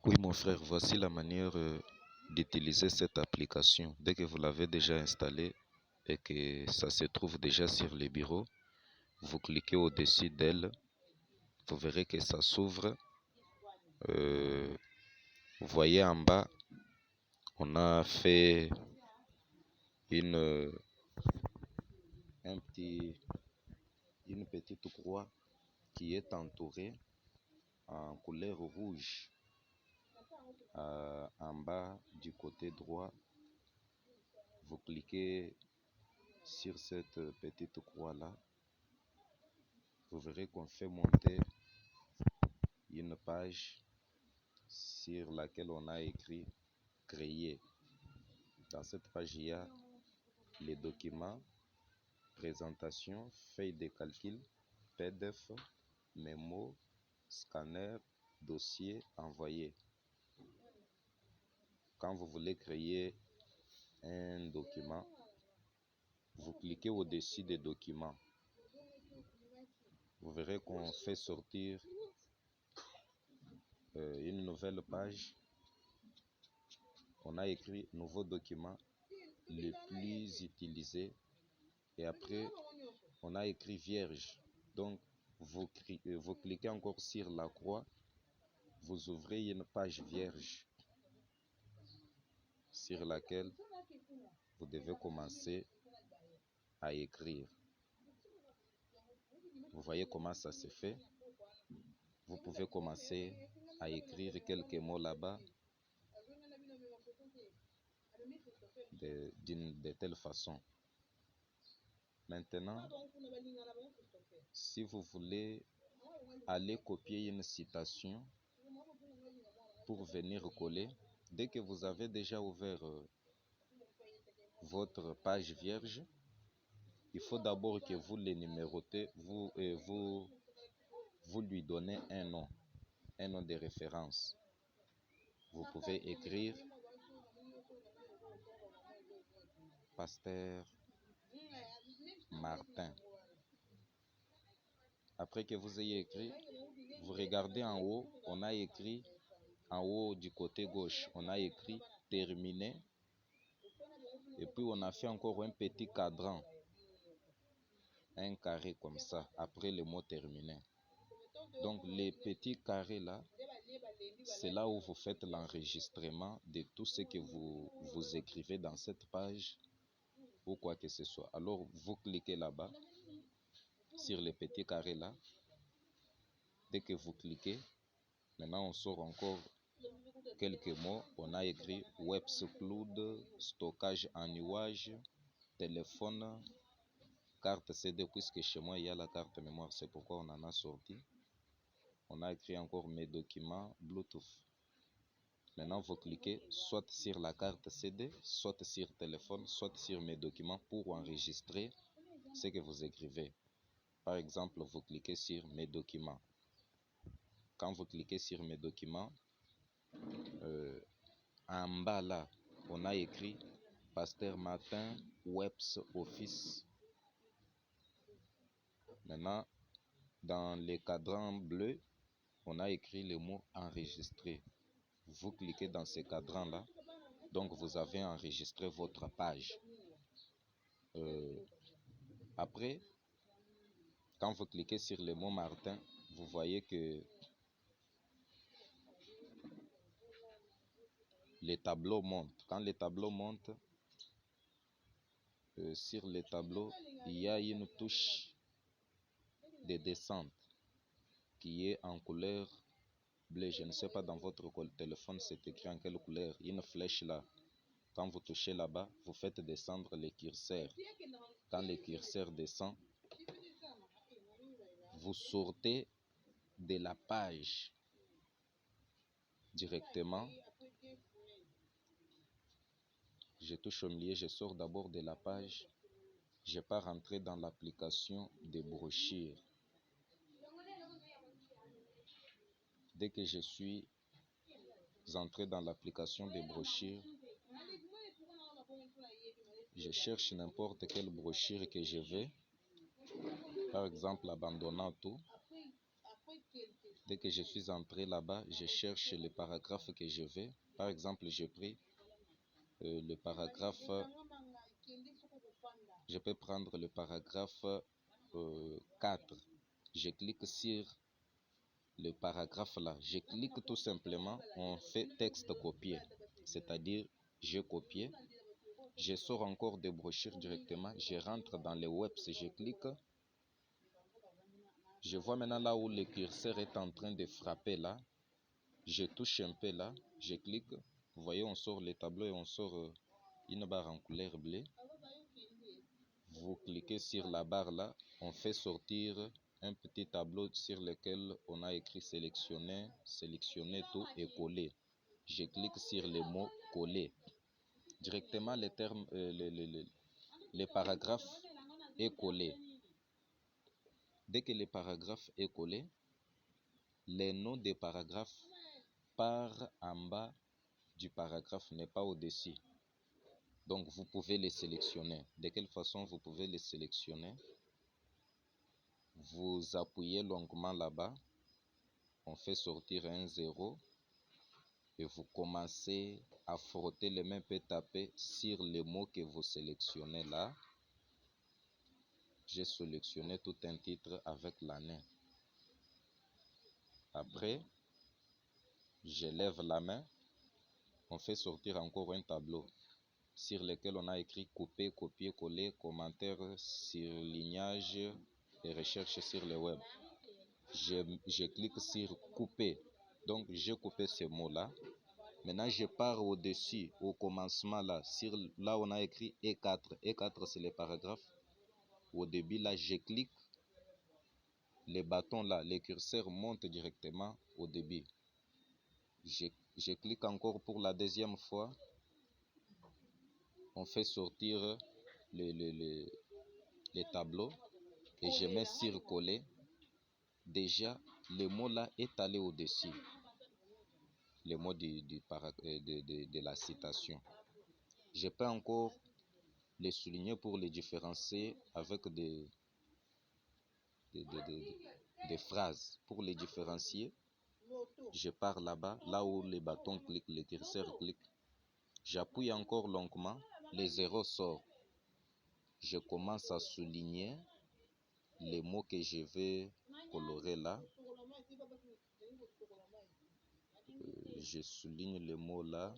Oui, mon frère, voici la manière d'utiliser cette application. Dès que vous l'avez déjà installée et que ça se trouve déjà sur le bureau, vous cliquez au-dessus d'elle, vous verrez que ça s'ouvre. Vous voyez en bas, on a fait une, un petit, une petite croix qui est entourée en couleur rouge. En bas du côté droit, vous cliquez sur cette petite croix-là. Vous verrez qu'on fait monter une page sur laquelle on a écrit créer. Dans cette page, il y a les documents, présentation, feuille de calcul, PDF, mémo, scanner, dossier, envoyé. Quand vous voulez créer un document, vous cliquez au-dessus des documents. Vous verrez qu'on fait sortir une nouvelle page. On a écrit nouveau document, le plus utilisé. Et après, on a écrit vierge. Donc, vous cliquez encore sur la croix. Vous ouvrez une page vierge sur laquelle vous devez commencer à écrire. Vous voyez comment ça se fait. Vous pouvez commencer à écrire quelques mots là-bas de telle façon. Maintenant, si vous voulez aller copier une citation pour venir coller, dès que vous avez déjà ouvert votre page vierge, il faut d'abord que vous les numérotez, vous lui donnez un nom de référence. Vous pouvez écrire Pasteur Martin. Après que vous ayez écrit, vous regardez en haut, on a écrit en haut du côté gauche, on a écrit terminé. Et puis on a fait encore un petit cadran, un carré comme ça, après le mot terminé. Donc les petits carrés là, c'est là où vous faites l'enregistrement de tout ce que vous écrivez dans cette page ou quoi que ce soit. Alors vous cliquez là-bas, sur les petits carrés là. Dès que vous cliquez, maintenant on sort encore quelques mots. On a écrit Webscloud, stockage en nuage, téléphone, carte CD, puisque chez moi il y a la carte mémoire, c'est pourquoi on en a sorti. On a écrit encore mes documents Bluetooth. Maintenant vous cliquez soit sur la carte CD, soit sur téléphone, soit sur mes documents pour enregistrer ce que vous écrivez. Par exemple, vous cliquez sur mes documents. Quand vous cliquez sur mes documents, en bas là, on a écrit Pasteur Martin Webs Office. Maintenant, dans les cadrans bleus, on a écrit le mot enregistrer. Vous cliquez dans ces cadrans là, donc vous avez enregistré votre page. Après, quand vous cliquez sur le mot Martin, vous voyez que les tableaux montent. Quand les tableaux montent, sur les tableaux, il y a une touche de descente qui est en couleur bleue. Je ne sais pas dans votre téléphone c'est écrit en quelle couleur. Une flèche là. Quand vous touchez là-bas, vous faites descendre le curseur. Quand le curseur descend, vous sortez de la page directement. Je touche au milieu, je sors d'abord de la page. Je ne vais pas rentrer dans l'application des brochures. Dès que je suis entré dans l'application des brochures, je cherche n'importe quelle brochure que je veux. Par exemple, abandonnant tout. Dès que je suis entré là-bas, je cherche le paragraphe que je veux. Par exemple, j'ai pris le paragraphe, je peux prendre le paragraphe 4. Je clique sur le paragraphe là. Je clique tout simplement, on fait texte copier. C'est-à-dire, je copie, je sors encore des brochures directement, je rentre dans les webs, je clique. Je vois maintenant là où le curseur est en train de frapper là. Je touche un peu là, je clique. Vous voyez, on sort le tableau et on sort une barre en couleur bleue. Vous cliquez sur la barre là, on fait sortir un petit tableau sur lequel on a écrit sélectionner, sélectionner tout et coller. Je clique sur le mot coller. Directement, les termes, le paragraphe est collé. Dès que le paragraphe est collé, les noms des paragraphes part en bas du paragraphe, n'est pas au-dessus. Donc vous pouvez les sélectionner. De quelle façon vous pouvez les sélectionner? Vous appuyez longuement là-bas, on fait sortir un 0 et vous commencez à frotter les mains, peut taper sur les mots que vous sélectionnez là. J'ai sélectionné tout un titre avec l'année. Après, je lève la main, on fait sortir encore un tableau sur lequel on a écrit couper, copier, coller, commentaire, surlignage et recherche sur le web. Je clique sur couper. Donc, j'ai coupé ce mot-là. Maintenant, je pars au-dessus, au commencement là, là on a écrit E4. E4, c'est le paragraphe. Au début, là, je clique. Les bâtons là, les curseurs montent directement au début. Je clique encore pour la deuxième fois. On fait sortir les tableaux et je mets sur coller. Déjà, le mot là est allé au-dessus. Le mot de la citation. Je peux encore les souligner pour les différencier avec des phrases. Pour les différencier, je pars là-bas, là où les bâtons cliquent, les curseurs cliquent. J'appuie encore longuement, les zéros sortent. Je commence à souligner les mots que je vais colorer là. Je souligne les mots là.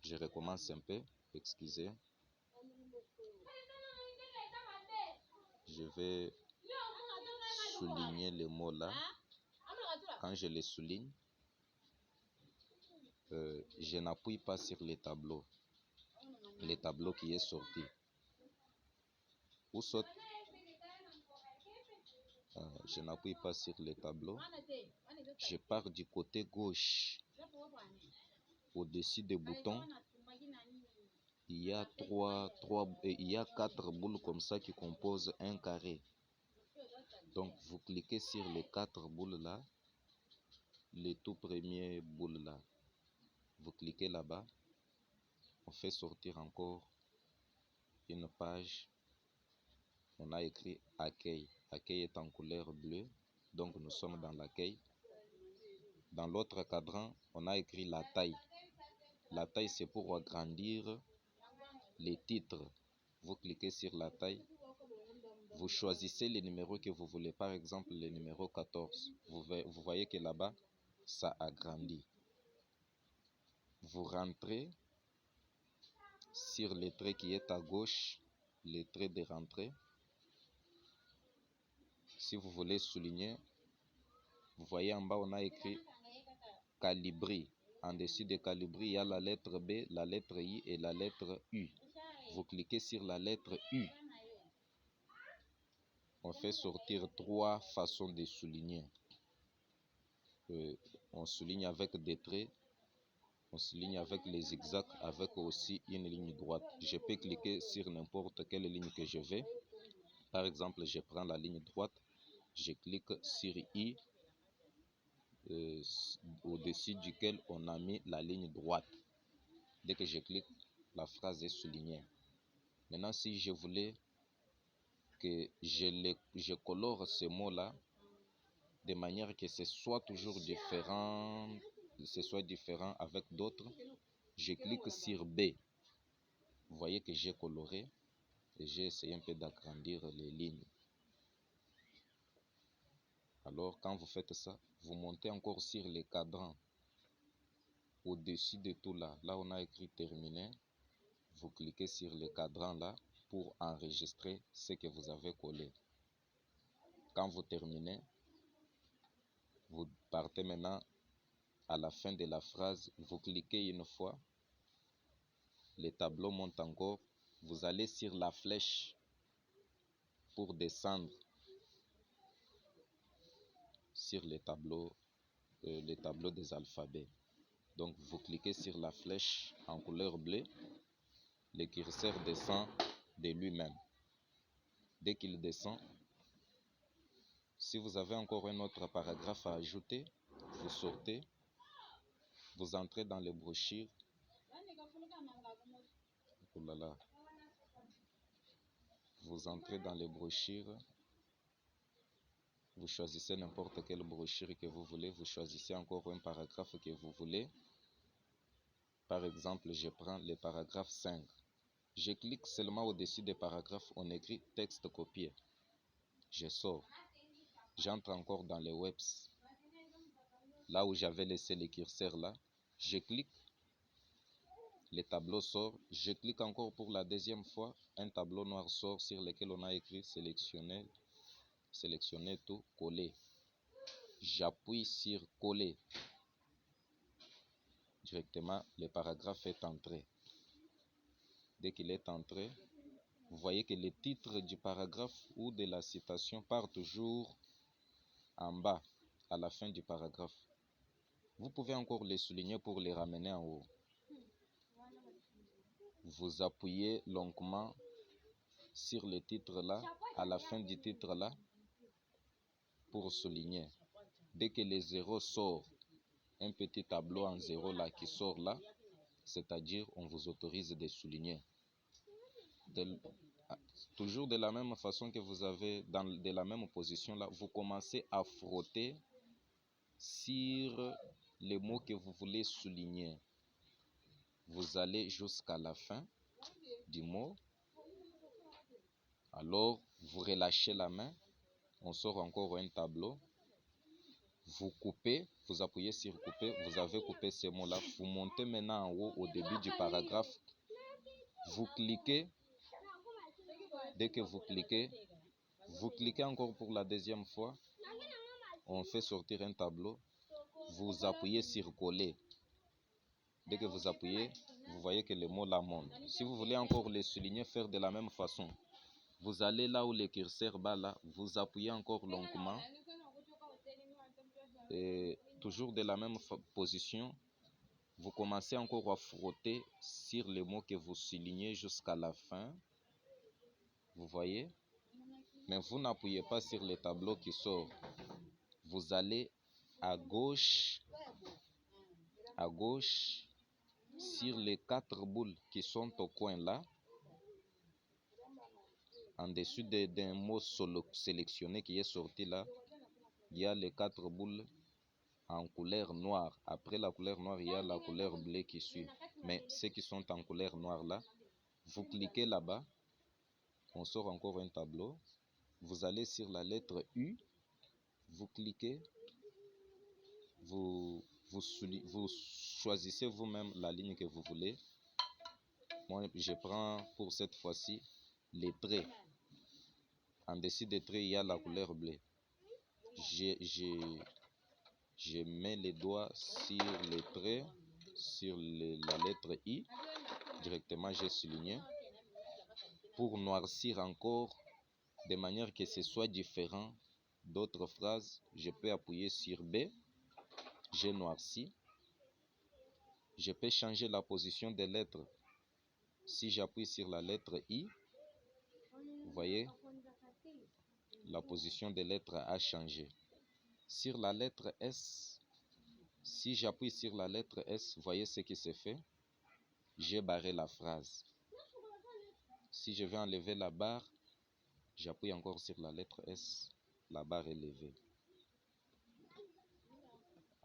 Je recommence un peu, excusez. Je vais souligner les mots là. Quand je les souligne, je n'appuie pas sur le tableau qui est sorti. Ou soit, je n'appuie pas sur le tableau. Je pars du côté gauche. Au-dessus des boutons, il y a il y a 4 boules comme ça qui composent un carré. Donc vous cliquez sur les 4 boules là, les tout premiers boules là. Vous cliquez là-bas, on fait sortir encore une page. On a écrit accueil. Accueil est en couleur bleue, donc nous sommes dans l'accueil. Dans l'autre cadran, on a écrit la taille. La taille, c'est pour agrandir les titres. Vous cliquez sur la taille. Vous choisissez les numéros que vous voulez. Par exemple, le numéro 14. Vous voyez que là-bas, ça agrandit. Vous rentrez sur le trait qui est à gauche, le trait de rentrée. Si vous voulez souligner, vous voyez en bas, on a écrit Calibri. En dessus de Calibri, il y a la lettre B, la lettre I et la lettre U. Vous cliquez sur la lettre U. On fait sortir 3 façons de souligner. On souligne avec des traits, on souligne avec les zigzags, avec aussi une ligne droite. Je peux cliquer sur n'importe quelle ligne que je veux. Par exemple, je prends la ligne droite, je clique sur I, au-dessus duquel on a mis la ligne droite. Dès que je clique, la phrase est soulignée. Maintenant, si je voulais que je colore ce mot-là, de manière que ce soit toujours différent, avec d'autres. Je clique sur B. Vous voyez que j'ai coloré et j'ai essayé un peu d'agrandir les lignes. Alors quand vous faites ça, vous montez encore sur les cadrans. Au-dessus de tout là, on a écrit terminé. Vous cliquez sur le cadran là pour enregistrer ce que vous avez collé. Quand vous terminez, vous partez maintenant à la fin de la phrase. Vous cliquez une fois. Le tableau monte encore. Vous allez sur la flèche pour descendre sur le tableau des alphabets. Donc vous cliquez sur la flèche en couleur bleue. Le curseur descend de lui-même. Dès qu'il descend, si vous avez encore un autre paragraphe à ajouter, vous sortez, vous entrez dans les brochures. Oh là là. Vous entrez dans les brochures. Vous choisissez n'importe quelle brochure que vous voulez. Vous choisissez encore un paragraphe que vous voulez. Par exemple, je prends le paragraphe 5. Je clique seulement au-dessus des paragraphes. On écrit texte copié. Je sors. J'entre encore dans les webs. Là où j'avais laissé le curseur là. Je clique. Le tableau sort. Je clique encore pour la deuxième fois. Un tableau noir sort sur lequel on a écrit sélectionner tout, coller. J'appuie sur coller. Directement, le paragraphe est entré. Dès qu'il est entré, vous voyez que le titre du paragraphe ou de la citation part toujours en bas, à la fin du paragraphe. Vous pouvez encore les souligner pour les ramener en haut. Vous appuyez longuement sur le titre là, à la fin du titre là, pour souligner. Dès que le zéro sort, un petit tableau en zéro là qui sort là, c'est-à-dire on vous autorise de souligner. Toujours de la même façon que vous avez, de la même position là, vous commencez à frotter sur les mots que vous voulez souligner. Vous allez jusqu'à la fin du mot. Alors, vous relâchez la main. On sort encore un tableau. Vous coupez, vous appuyez sur couper. Vous avez coupé ces mots-là. Vous montez maintenant en haut au début du paragraphe. Vous cliquez. Dès que vous cliquez encore pour la deuxième fois. On fait sortir un tableau. Vous appuyez sur coller. Dès que vous appuyez, vous voyez que le mot là monte. Si vous voulez encore les souligner, faire de la même façon, vous allez là où le curseur bat là, vous appuyez encore longuement. Et toujours de la même position, vous commencez encore à frotter sur les mots que vous soulignez jusqu'à la fin. Vous voyez? Mais vous n'appuyez pas sur le tableau qui sort. Vous allez à gauche, sur les 4 boules qui sont au coin là. En dessus d'un mot sélectionné qui est sorti là, il y a les 4 boules en couleur noire. Après la couleur noire, il y a la couleur bleue qui suit. Mais ceux qui sont en couleur noire là, vous cliquez là-bas, on sort encore un tableau. Vous allez sur la lettre U, vous cliquez, vous choisissez vous-même la ligne que vous voulez. Moi, je prends pour cette fois-ci les traits. En dessus des traits, il y a la couleur bleue. Je mets les doigts sur les traits, sur la lettre I. Directement, j'ai souligné. Pour noircir encore, de manière que ce soit différent d'autres phrases, je peux appuyer sur B. J'ai noirci. Je peux changer la position des lettres. Si j'appuie sur la lettre I, vous voyez, la position des lettres a changé. Sur la lettre S, si j'appuie sur la lettre S, vous voyez ce qui se fait. J'ai barré la phrase. Si je vais enlever la barre, j'appuie encore sur la lettre S, la barre est levée.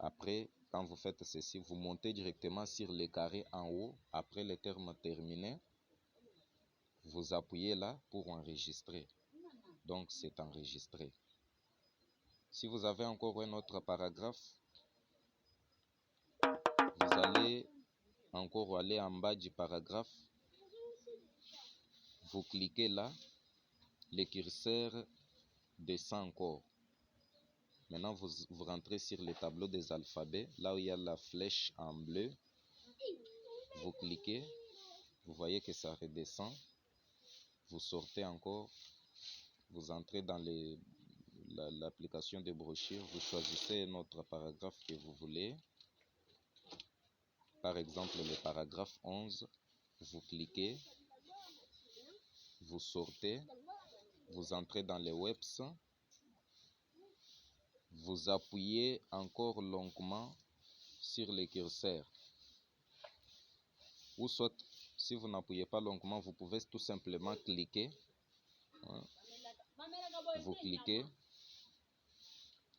Après, quand vous faites ceci, vous montez directement sur les carrés en haut. Après les termes terminés, vous appuyez là pour enregistrer. Donc, c'est enregistré. Si vous avez encore un autre paragraphe, vous allez encore aller en bas du paragraphe. Vous cliquez là, le curseur descend encore. Maintenant, vous rentrez sur le tableau des alphabets, là où il y a la flèche en bleu. Vous cliquez, vous voyez que ça redescend. Vous sortez encore, vous entrez dans l'application de brochure, vous choisissez un autre paragraphe que vous voulez. Par exemple, le paragraphe 11, vous cliquez, vous sortez, vous entrez dans les webs, vous appuyez encore longuement sur le curseur. Ou soit, si vous n'appuyez pas longuement, vous pouvez tout simplement cliquer. Vous cliquez,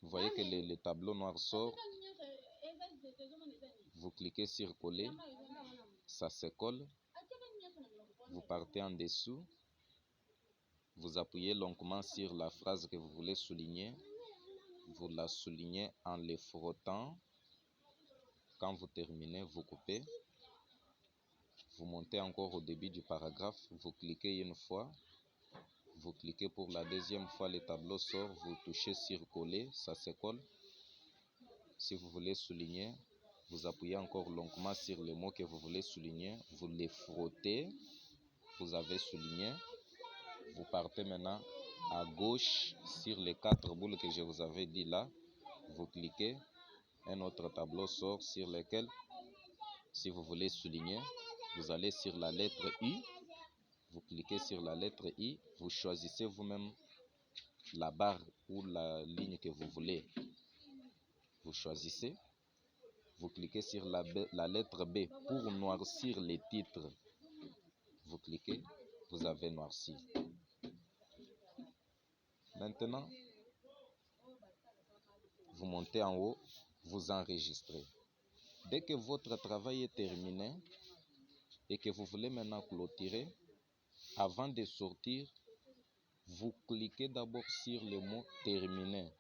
vous voyez que le tableau noir sort. Vous cliquez sur coller, ça se colle. Vous partez en dessous. Vous appuyez longuement sur la phrase que vous voulez souligner. Vous la soulignez en les frottant. Quand vous terminez, vous coupez. Vous montez encore au début du paragraphe. Vous cliquez une fois. Vous cliquez pour la deuxième fois, le tableau sort. Vous touchez sur coller, ça se colle. Si vous voulez souligner, vous appuyez encore longuement sur le mot que vous voulez souligner. Vous les frottez. Vous avez souligné. Vous partez maintenant à gauche sur les 4 boules que je vous avais dit là. Vous cliquez. Un autre tableau sort sur lequel, si vous voulez souligner, vous allez sur la lettre I. Vous cliquez sur la lettre I. Vous choisissez vous-même la barre ou la ligne que vous voulez. Vous choisissez. Vous cliquez sur la lettre B pour noircir les titres. Vous cliquez. Vous avez noirci. Maintenant, vous montez en haut, vous enregistrez. Dès que votre travail est terminé et que vous voulez maintenant clôturer, avant de sortir, vous cliquez d'abord sur le mot terminé.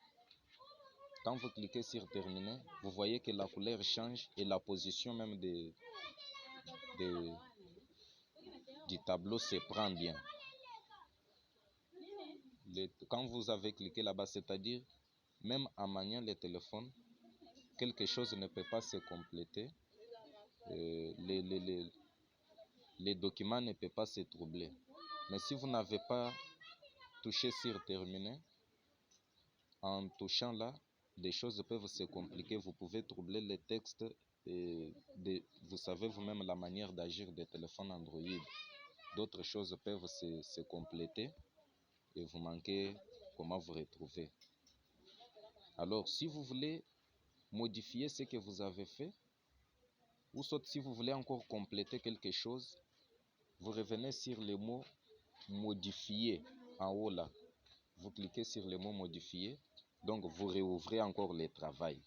Quand vous cliquez sur terminé, vous voyez que la couleur change et la position même du tableau se prend bien. Quand vous avez cliqué là-bas, c'est-à-dire même en maniant le téléphone, quelque chose ne peut pas se compléter. Les documents ne peuvent pas se troubler. Mais si vous n'avez pas touché sur terminer, en touchant là, des choses peuvent se compliquer. Vous pouvez troubler les textes. Vous savez vous-même la manière d'agir des téléphones Android. D'autres choses peuvent se compléter et vous manquez comment vous retrouver. Alors, si vous voulez modifier ce que vous avez fait, ou soit si vous voulez encore compléter quelque chose, vous revenez sur le mot modifier en haut là. Vous cliquez sur le mot modifier. Donc, vous réouvrez encore le travail.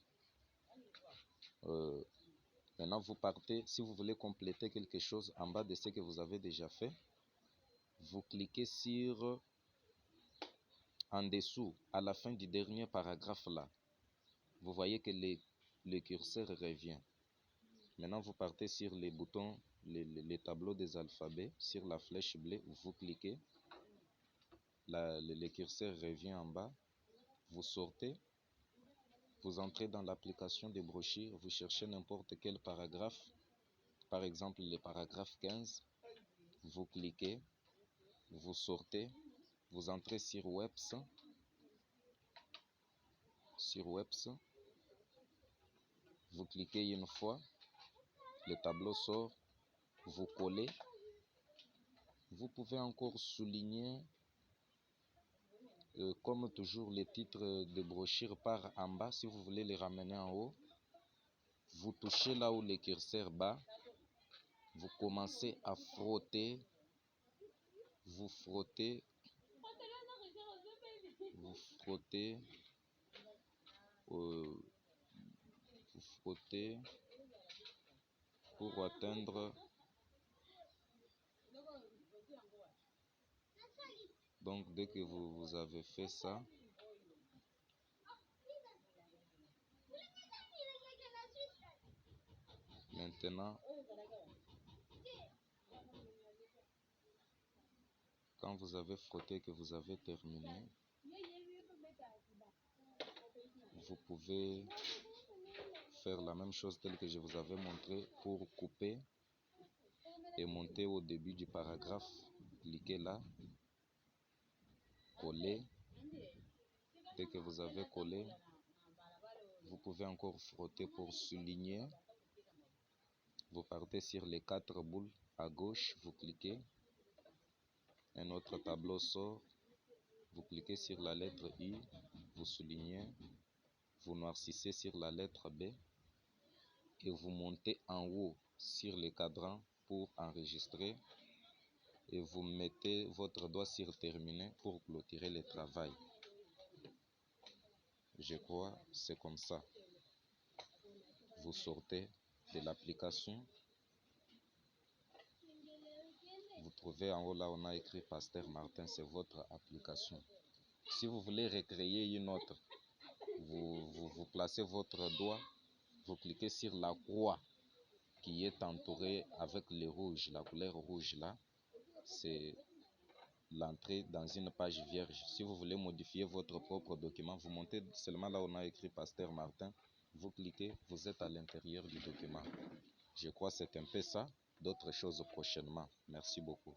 Maintenant, vous partez. Si vous voulez compléter quelque chose en bas de ce que vous avez déjà fait, vous cliquez sur en dessous, à la fin du dernier paragraphe là. Vous voyez que le curseur revient. Maintenant, vous partez sur les boutons, les tableaux des alphabets, sur la flèche bleue, vous cliquez. Le curseur revient en bas. Vous sortez. Vous entrez dans l'application des brochures, vous cherchez n'importe quel paragraphe, par exemple le paragraphe 15, vous cliquez, vous sortez, vous entrez sur Webs, vous cliquez une fois, le tableau sort, vous collez, vous pouvez encore souligner, comme toujours les titres de brochures par en bas, si vous voulez les ramener en haut, vous touchez là où le curseur bat, vous commencez à frotter, vous frottez, côté pour atteindre. Donc dès que vous avez fait ça, maintenant, quand vous avez frotté, que vous avez terminé, vous pouvez faire la même chose telle que je vous avais montré pour couper et monter au début du paragraphe. Cliquez là, coller. Dès que vous avez collé, vous pouvez encore frotter pour souligner. Vous partez sur les 4 boules à gauche, vous cliquez. Un autre tableau sort. Vous cliquez sur la lettre I, vous soulignez. Vous noircissez sur la lettre B et vous montez en haut sur le cadran pour enregistrer. Et vous mettez votre doigt sur terminer pour clôturer le travail. Je crois c'est comme ça. Vous sortez de l'application. Vous trouvez en haut là, on a écrit Pasteur Martin, c'est votre application. Si vous voulez recréer une autre, vous placez votre doigt, vous cliquez sur la croix qui est entourée avec le rouge, la couleur rouge là. C'est l'entrée dans une page vierge. Si vous voulez modifier votre propre document, vous montez seulement là où on a écrit Pasteur Martin, vous cliquez, vous êtes à l'intérieur du document. Je crois que c'est un peu ça. D'autres choses prochainement. Merci beaucoup.